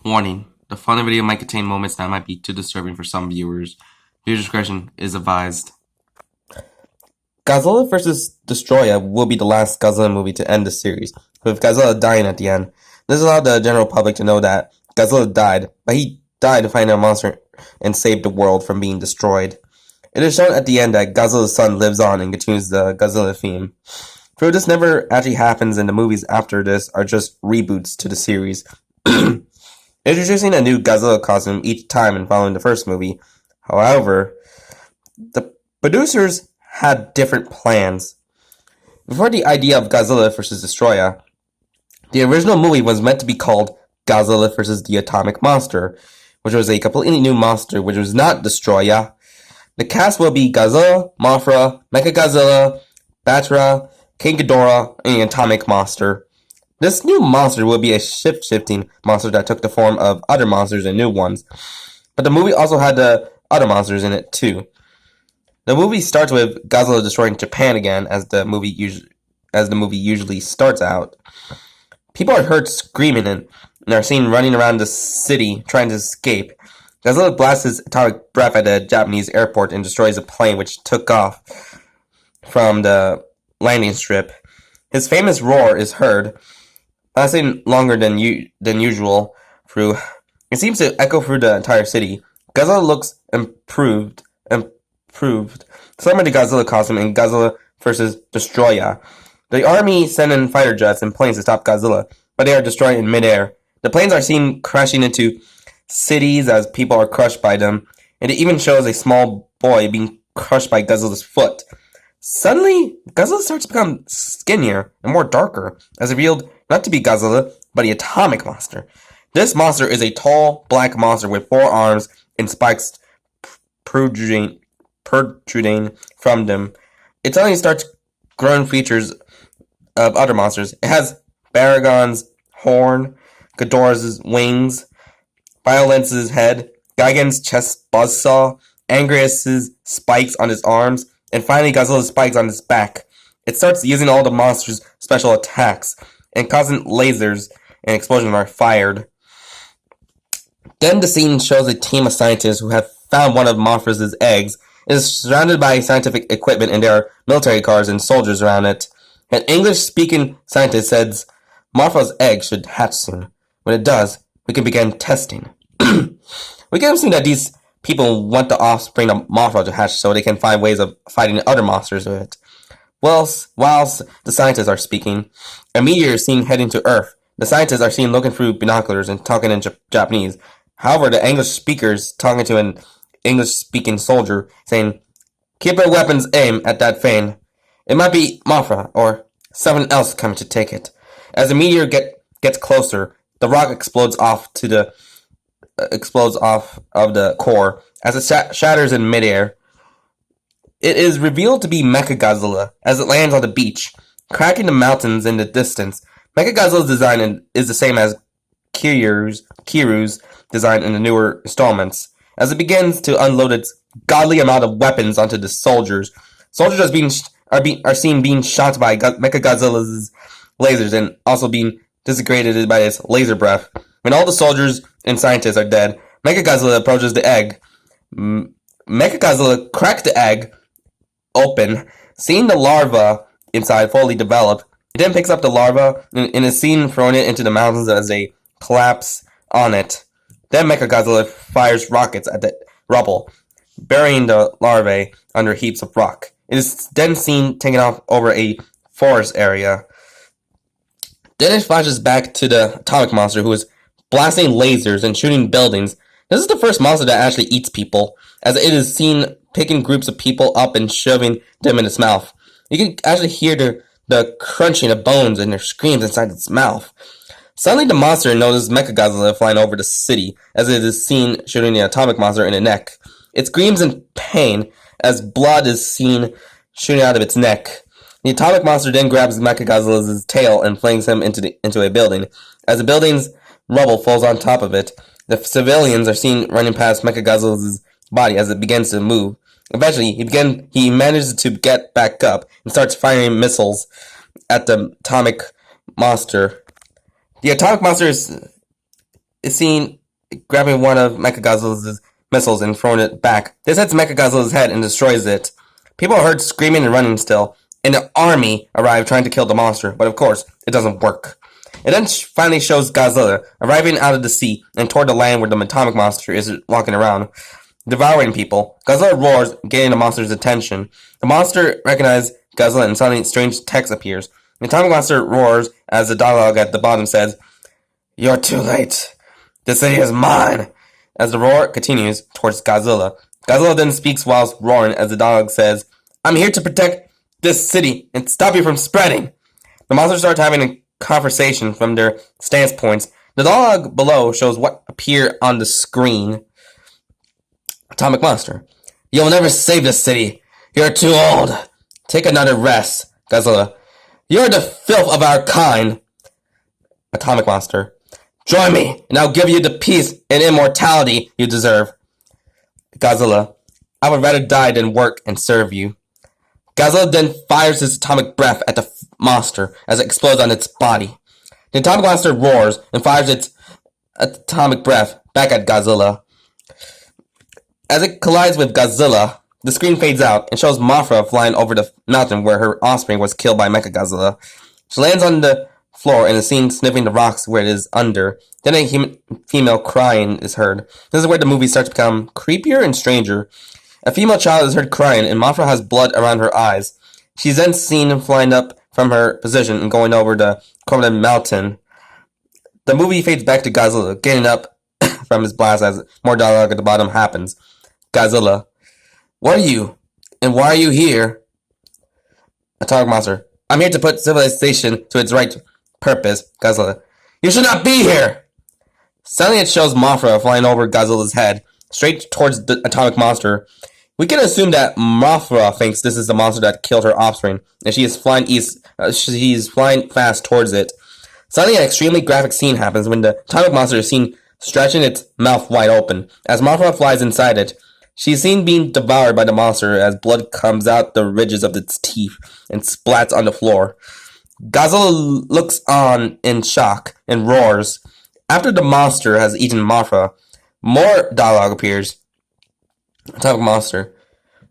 Warning: the following video might contain moments that might be too disturbing for some viewers. Viewer discretion is advised. Godzilla vs. Destroyah will be the last Godzilla movie to end the series, with Godzilla dying at the end. This allowed the general public to know that Godzilla died, but he died to find a monster and save the world from being destroyed. It is shown at the end that Godzilla's son lives on and continues the Godzilla theme. Though this never actually happens, and the movies after this are just reboots to the series. Introducing a new Godzilla costume each time and following the first movie. However, the producers had different plans. Before the idea of Godzilla vs. Destroyah, the original movie was meant to be called Godzilla vs. the Atomic Monster, which was a completely new monster, which was not Destroyah. The cast will be Godzilla, Mothra, Mechagodzilla, Batra, King Ghidorah, and the Atomic Monster. This new monster will be a shape-shifting monster that took the form of other monsters and new ones. But the movie also had the other monsters in it too. The movie starts with Godzilla destroying Japan again, as the movie usually starts out. People are heard screaming and are seen running around the city trying to escape. Godzilla blasts his atomic breath at a Japanese airport and destroys a plane which took off from the landing strip. His famous roar is heard, lasting longer than usual. It seems to echo through the entire city. Godzilla looks improved, similar to Godzilla costume in Godzilla vs. Destroyah. The army send in fighter jets and planes to stop Godzilla, but they are destroyed in midair. The planes are seen crashing into cities as people are crushed by them, and it even shows a small boy being crushed by Godzilla's foot. Suddenly, Godzilla starts to become skinnier and more darker, as revealed not to be Godzilla, but the Atomic Monster. This monster is a tall, black monster with 4 arms and spikes protruding from them. It suddenly starts growing features of other monsters. It has Baragon's horn, Ghidorah's wings, Violence's head, Gigan's chest buzzsaw, Angrias's spikes on his arms, and finally Godzilla's spikes on his back. It starts using all the monster's special attacks, and constant lasers and explosions are fired. Then the scene shows a team of scientists who have found one of Mothra's eggs. It is surrounded by scientific equipment, and there are military cars and soldiers around it. An English-speaking scientist says Mothra's egg should hatch soon. When it does, we can begin testing. We can see that these people want the offspring of Mothra to hatch so they can find ways of fighting other monsters with it. Whilst the scientists are speaking, a meteor is seen heading to Earth. The scientists are seen looking through binoculars and talking in Japanese. However, the English speaker is talking to an English-speaking soldier, saying, "Keep your weapons aimed at that thing. It might be Mothra, or someone else coming to take it." As the meteor gets closer, the rock explodes off of the core as it shatters in midair. It is revealed to be Mechagodzilla as it lands on the beach, cracking the mountains in the distance. Mechagodzilla's design is the same as Kiryu's design in the newer installments. As it begins to unload its godly amount of weapons onto the soldiers are seen being shot by Mechagodzilla's lasers and also being disintegrated by its laser breath. When all the soldiers and scientists are dead, Mechagodzilla approaches the egg. Mechagodzilla cracks the egg open, seeing the larva inside fully developed. It then picks up the larva and is seen throwing it into the mountains as they collapse on it. Then Mechagodzilla fires rockets at the rubble, burying the larvae under heaps of rock. It is then seen taking off over a forest area. Then it flashes back to the Atomic Monster, who is blasting lasers and shooting buildings. This is the first monster that actually eats people, as it is seen picking groups of people up and shoving them in its mouth. You can actually hear the crunching of bones and their screams inside its mouth. Suddenly the monster notices Mechagodzilla flying over the city, as it is seen shooting the Atomic Monster in the neck. It screams in pain as blood is seen shooting out of its neck. The Atomic Monster then grabs Mechagodzilla's tail and flings him into a building. As the building's rubble falls on top of it, the civilians are seen running past Mechagodzilla's body as it begins to move. Eventually, he manages to get back up and starts firing missiles at the Atomic Monster. The Atomic Monster is is seen grabbing one of Mechagodzilla's missiles and throwing it back. This hits Mechagodzilla's head and destroys it. People are heard screaming and running still, and an army arrive trying to kill the monster, but of course, it doesn't work. It then finally shows Godzilla arriving out of the sea and toward the land where the atomic monster is walking around, devouring people. Godzilla roars, getting the monster's attention. The monster recognizes Godzilla and suddenly strange text appears. The atomic monster roars as the dialogue at the bottom says, "You're too late. The city is mine." As the roar continues towards Godzilla, Godzilla then speaks whilst roaring as the dialogue says, "I'm here to protect this city and stop you from spreading." The monsters start having a conversation from their stance points. The dialogue below shows what appear on the screen. Atomic Monster. "You'll never save this city. You're too old. Take another rest." Godzilla. "You're the filth of our kind." Atomic Monster. "Join me, and I'll give you the peace and immortality you deserve." Godzilla. "I would rather die than work and serve you." Godzilla then fires his atomic breath at the monster as it explodes on its body. The atomic monster roars and fires its atomic breath back at Godzilla. As it collides with Godzilla, the screen fades out and shows Mothra flying over the mountain where her offspring was killed by Mechagodzilla. She lands on the floor and is seen sniffing the rocks where it is under. Then a female crying is heard. This is where the movie starts to become creepier and stranger. A female child is heard crying, and Mothra has blood around her eyes. She's then seen flying up from her position and going over the corner mountain. The movie fades back to Godzilla, getting up from his blast as more dialogue at the bottom happens. Godzilla. "What are you? And why are you here?" Atomic Monster. "I'm here to put civilization to its right purpose." Godzilla. "You should not be here!" Suddenly it shows Mothra flying over Godzilla's head, straight towards the atomic monster. We can assume that Mothra thinks this is the monster that killed her offspring, and she is flying fast towards it. Suddenly an extremely graphic scene happens when the atomic monster is seen stretching its mouth wide open. As Mothra flies inside it, she is seen being devoured by the monster as blood comes out the ridges of its teeth and splats on the floor. Godzilla looks on in shock and roars. After the monster has eaten Mothra, more dialogue appears. Atomic Monster.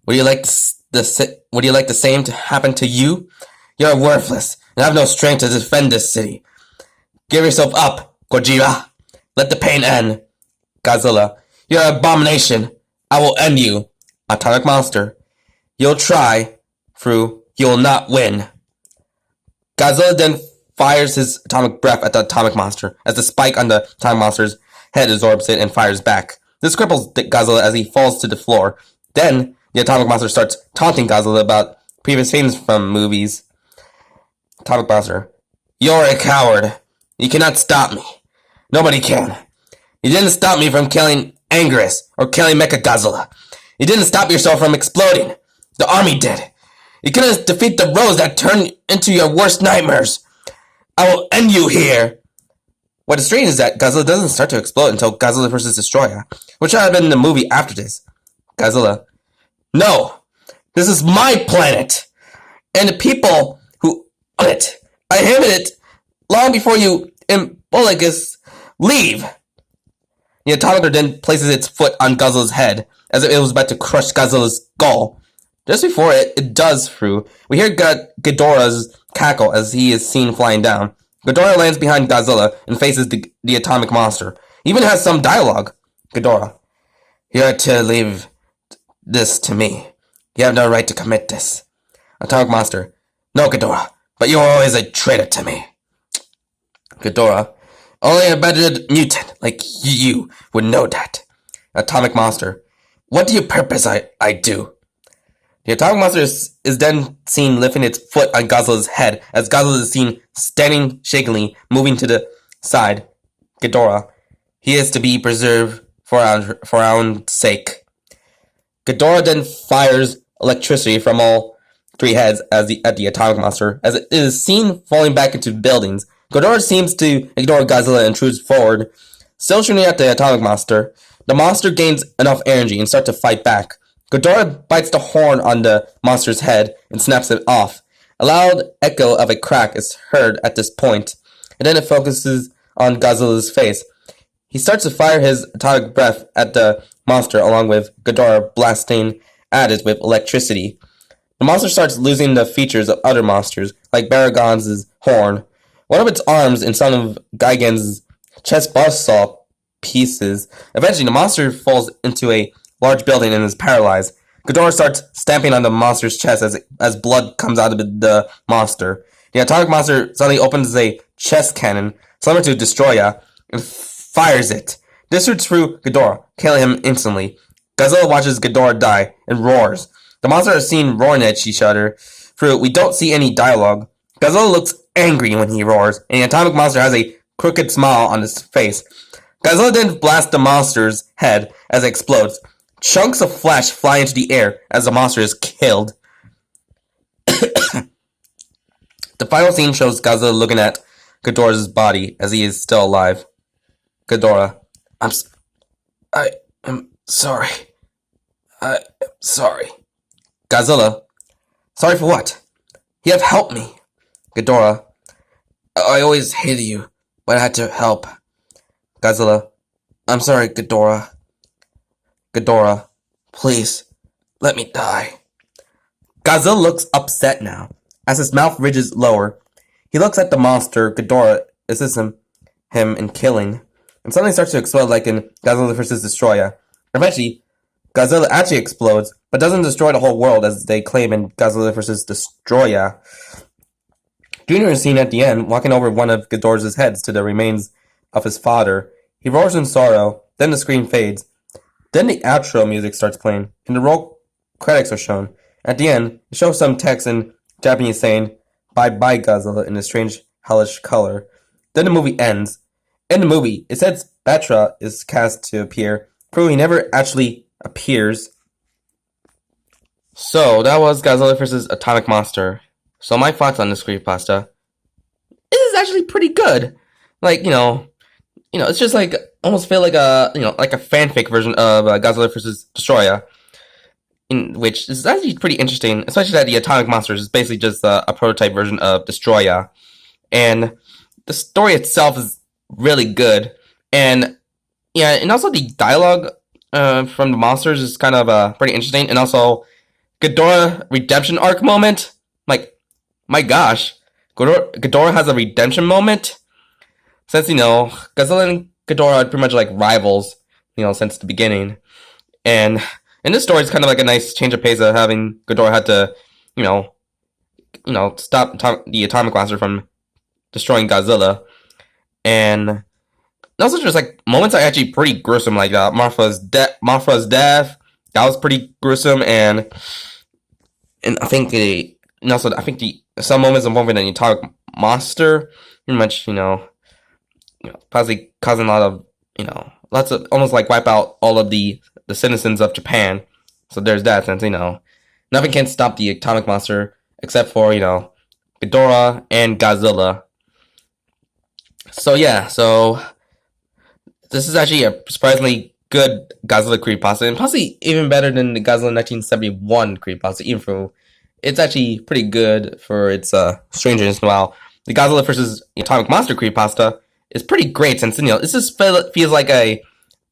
Would you like the same to happen to you? You're worthless and have no strength to defend this city. Give yourself up, Godzilla. Let the pain end. Godzilla. You're an abomination. I will end you. Atomic Monster. You'll try, you'll not win. Godzilla then fires his atomic breath at the atomic monster as the spike on the atomic monster's head absorbs it and fires back. This cripples Godzilla as he falls to the floor. Then, the atomic monster starts taunting Godzilla about previous things from movies. Atomic Monster. You're a coward. You cannot stop me. Nobody can. You didn't stop me from killing Anguirus or killing Mechagodzilla. You didn't stop yourself from exploding. The army did. You couldn't defeat the rose that turned into your worst nightmares. I will end you here. What is strange is that Godzilla doesn't start to explode until Godzilla vs. Destroyah, which should have been in the movie after this. Godzilla. No. This is my planet. And the people who own it. I handed it long before you and Bolagus leave. The atomic then places its foot on Godzilla's head as if it was about to crush Godzilla's skull. Just before it does through, we hear Ghidorah's cackle as he is seen flying down. Ghidorah lands behind Godzilla and faces the atomic monster. He even has some dialogue. Ghidorah. You're to leave this to me. You have no right to commit this. Atomic Monster. No, Ghidorah, but you are always a traitor to me. Ghidorah. Only a better mutant like you would know that. Atomic Monster. What do you purpose I do? The atomic monster is then seen lifting its foot on Godzilla's head as Godzilla is seen standing shakily, moving to the side. Ghidorah. He is to be preserved for our own sake. Ghidorah then fires electricity from all three heads at the atomic monster as it is seen falling back into buildings. Ghidorah seems to ignore Godzilla and intrudes forward. Still shooting at the atomic monster, the monster gains enough energy and starts to fight back. Ghidorah bites the horn on the monster's head and snaps it off. A loud echo of a crack is heard at this point, and then it focuses on Godzilla's face. He starts to fire his atomic breath at the monster along with Ghidorah blasting at it with electricity. The monster starts losing the features of other monsters, like Baragon's horn. One of its arms and some of Gigan's chest buzzsaw pieces. Eventually, the monster falls into a large building and is paralyzed. Ghidorah starts stamping on the monster's chest as blood comes out of the monster. The atomic monster suddenly opens a chest cannon, similar to Destroyah, and fires it. This shoots through Ghidorah, killing him instantly. Godzilla watches Ghidorah die and roars. The monsters are seen roaring at each other. Through we don't see any dialogue. Godzilla looks angry when he roars, and the atomic monster has a crooked smile on his face. Godzilla then blasts the monster's head as it explodes. Chunks of flesh fly into the air as the monster is killed. The final scene shows Godzilla looking at Ghidorah's body as he is still alive. Ghidorah, I am sorry. I am sorry. Godzilla, sorry for what? You have helped me. Ghidorah, I always hated you, but I had to help. Godzilla, I'm sorry, Ghidorah. Ghidorah, please, let me die. Godzilla looks upset now, as his mouth ridges lower. He looks at the monster Ghidorah assists him in killing, and suddenly starts to explode like in Godzilla vs. Destroyah. Eventually, Godzilla actually explodes, but doesn't destroy the whole world as they claim in Godzilla vs. Destroyah. Junior is seen at the end, walking over one of Ghidorah's heads to the remains of his father. He roars in sorrow, then the screen fades. Then the outro music starts playing, and the roll credits are shown. At the end, it shows some text in Japanese saying, "Bye bye Godzilla," in a strange, hellish color. Then the movie ends. In the movie, it says Batra is cast to appear, proving he never actually appears. So, that was Godzilla vs. Atomic Monster. So my thoughts on this creepypasta. It is actually pretty good. Like, it's just like, almost feel like like a fanfic version of Godzilla vs. Destroyah. Which is actually pretty interesting, especially that the atomic monster is basically just a prototype version of Destroyah. And the story itself is really good. And, yeah, and also the dialogue from the monsters is kind of pretty interesting. And also, Ghidorah redemption arc moment. Like, my gosh, Ghidorah has a redemption moment. Since, Godzilla and Ghidorah are pretty much like rivals, since the beginning. And in this story, it's kind of like a nice change of pace of having Ghidorah had to, stop the atomic monster from destroying Godzilla. And also just like moments are actually pretty gruesome, like Martha's death. That was pretty gruesome, and I think some moments involving an atomic monster, pretty much, possibly causing a lot of, lots of, almost like wipe out all of the citizens of Japan. So there's that, since, nothing can stop the atomic monster except for, Ghidorah and Godzilla. So yeah, this is actually a surprisingly good Godzilla creepypasta, and possibly even better than the Godzilla 1971 creepypasta, even though it's actually pretty good for its strangeness. While the Godzilla vs. Atomic Monster creepypasta is pretty great, since it just feels like a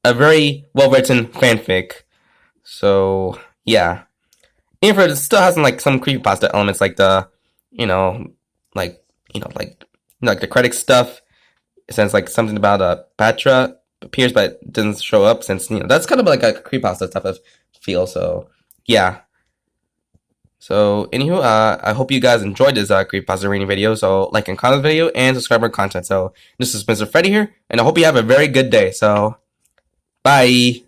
very well written fanfic. So yeah, even for it still has some creepypasta elements, like the like the credit stuff. It says like something about Patra appears but doesn't show up, since that's kind of like a creepypasta type of feel. So yeah. So anywho, I hope you guys enjoyed this creepypasta reading video. So like and comment the video and subscribe our content. So this is Mr. Freddy here, and I hope you have a very good day. So bye.